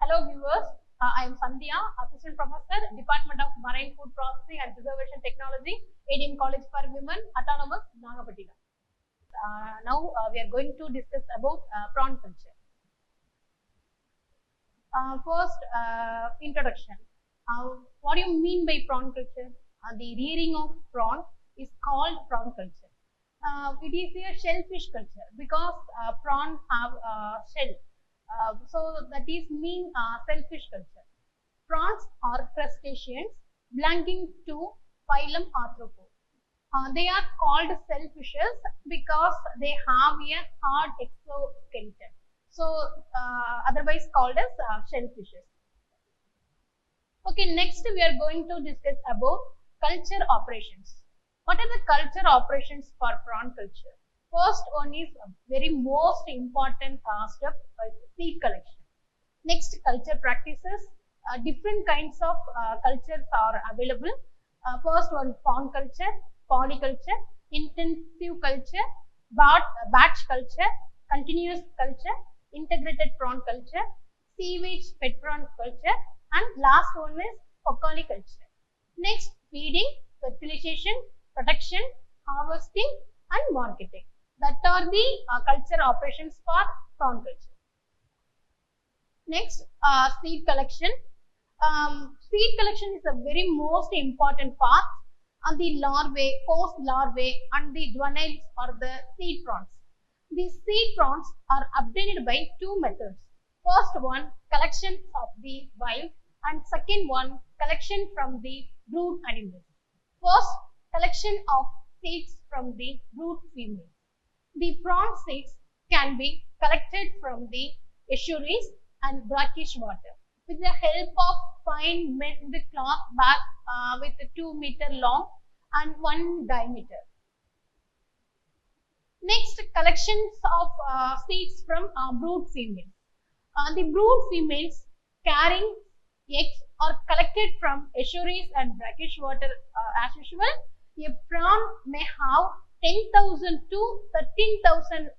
Hello viewers, I am Sandhya, Assistant Professor, Department of Marine Food Processing and Preservation Technology, A.D.M. College for Women, Autonomous, Nagapattinam. Now we are going to discuss about prawn culture. First, introduction. What do you mean by prawn culture? The rearing of prawn is called prawn culture. It is a shellfish culture because prawn have shell. So that is mean shellfish culture. Prawns are crustaceans belonging to phylum Arthropod. They are called shellfishes because they have a hard exoskeleton. So otherwise called as shellfishes. Okay, next we are going to discuss about culture operations. What are the culture operations for prawn culture? First one is very most important step seed collection. Next, culture practices. Different kinds of cultures are available. First one, fawn culture, polyculture, intensive culture, batch culture, continuous culture, integrated prawn culture, seaweed pet prawn culture, and last one is culture. Next, feeding, fertilization, production, harvesting, and marketing. That are the culture operations for prawn culture. Next, seed collection. Seed collection is a very most important part of the larvae, post-larvae, and the juveniles or the seed prawns. These seed prawns are obtained by two methods. First one, collection of the wild, and second one, collection from the brood animals. First, collection of seeds from the brood female. The prawn seeds can be collected from the estuaries and brackish water with the help of fine mended cloth bag with 2 meter long and 1 diameter. Next, collections of seeds from brood females. The brood females carrying eggs are collected from estuaries and brackish water as usual. A prawn may have 10,000 to 13,000.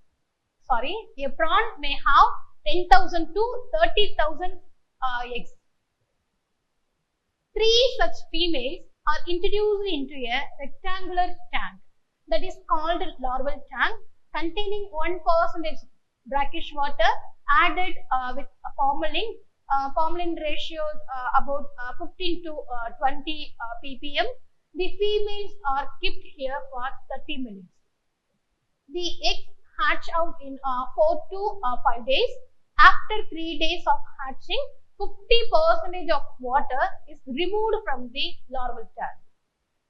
A prawn may have 10,000 to 30,000 eggs. 3 such females are introduced into a rectangular tank that is called larval tank containing 1% brackish water added with formalin. Formalin ratios about 15 to 20 ppm. The females are kept here for 30 minutes. The eggs hatch out in 4 to 5 days. After 3 days of hatching, 50% of water is removed from the larval tank.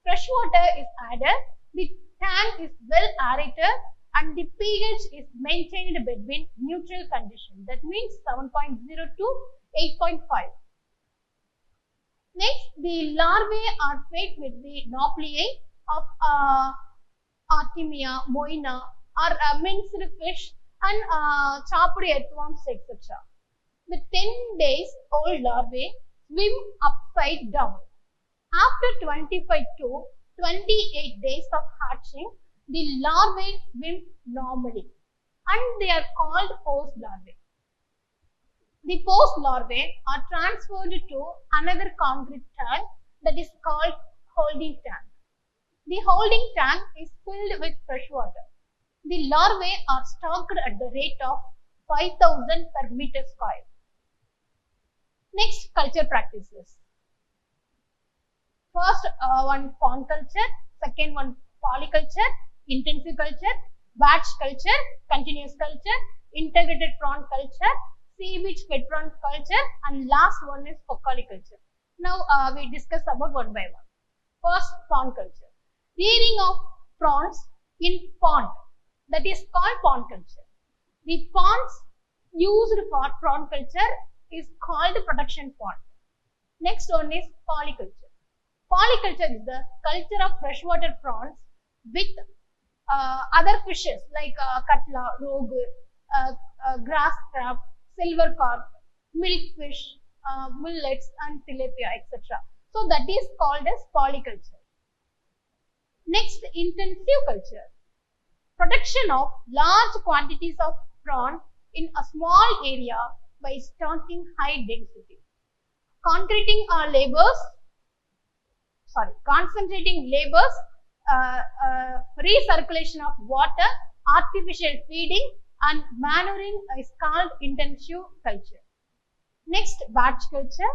Fresh water is added. The tank is well aerated and the pH is maintained between neutral condition. That means 7.0 to 8.5. Next, the larvae are fed with the naupliae of Artemia, moina, or minced fish and chopped earthworms, etc. The 10 days old larvae swim upside down. After 25 to 28 days of hatching, the larvae swim normally and they are called post larvae. The post larvae are transferred to another concrete tank that is called holding tank. The holding tank is filled with fresh water. The larvae are stocked at the rate of 5,000 per meter square. Next, culture practices. First one, fawn culture. Second one, polyculture, intensive culture, batch culture, continuous culture, integrated prawn culture, seaweed pet prawn culture, and last one is culture. Now we discuss about one by one. First, fawn culture. Rearing of prawns in pond, that is called fawn culture. The ponds used for prawn culture is called production pond. Next one is polyculture. Polyculture is the culture of freshwater prawns with other fishes like cutla, rogue, grass crab, silver carp, milkfish, mullets, and tilapia, etc. So that is called as polyculture. Next, intensive culture. Production of large quantities of prawn in a small area by stocking high density. Concentrating labors, recirculation of water, artificial feeding and manuring is called intensive culture. Next, batch culture.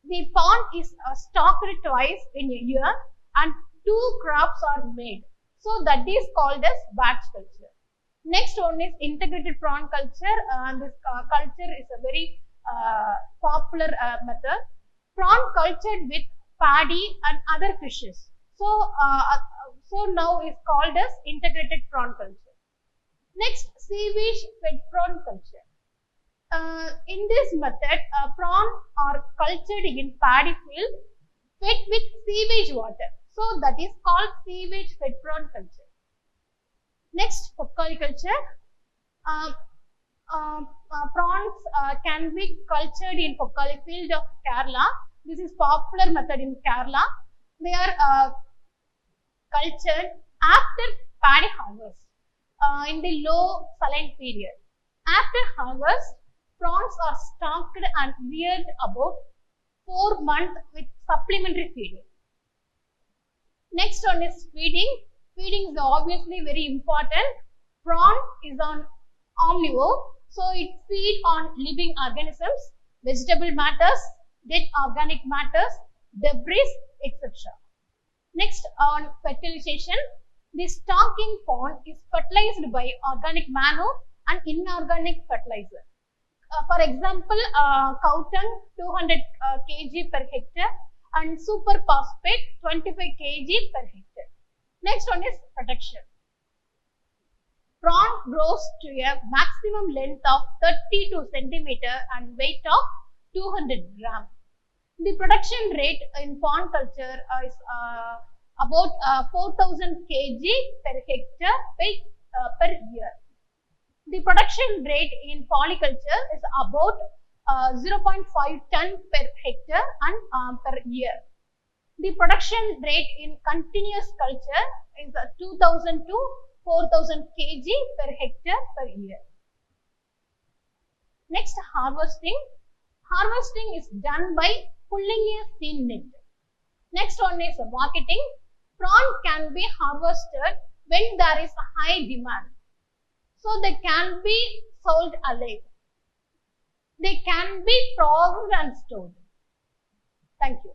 The pond is stocked twice in a year and 2 crops are made. So that is called as batch culture. Next one is integrated prawn culture. This culture is a very popular method. Prawn cultured with paddy and other fishes. So now is called as integrated prawn culture. Next, sewage fed prawn culture. In this method, prawn are cultured in paddy field fed with sewage water. So that is called sewage fed prawn culture. Next, culture. Prawns can be cultured in Pokkali field of Kerala. This is popular method in Kerala. They are cultured after paddy harvest in the low saline period. After harvest, prawns are stocked and reared about 4 months with supplementary feeding. Next one is feeding. Feeding is obviously very important. Prawn is an omnivore, so it feeds on living organisms, vegetable matters, dead organic matters, debris, etc. Next, on fertilization, the stocking pond is fertilized by organic manure and inorganic fertilizer. For example, cow dung 200 kg per hectare and super phosphate 25 kg per hectare. Next one is protection. Prawn grows to a maximum length of 32 cm and weight of 200 gram. The production rate in prawn culture is about 4000 kg per hectare per year. The production rate in polyculture is about 0.5 ton per hectare and per year. The production rate in continuous culture is 2000 to 4000 kg per hectare per year. Next, harvesting. Harvesting is done by pulling a seam net. Next one is marketing. Prawn can be harvested when there is a high demand. So they can be sold alive. They can be processed and stored. Thank you.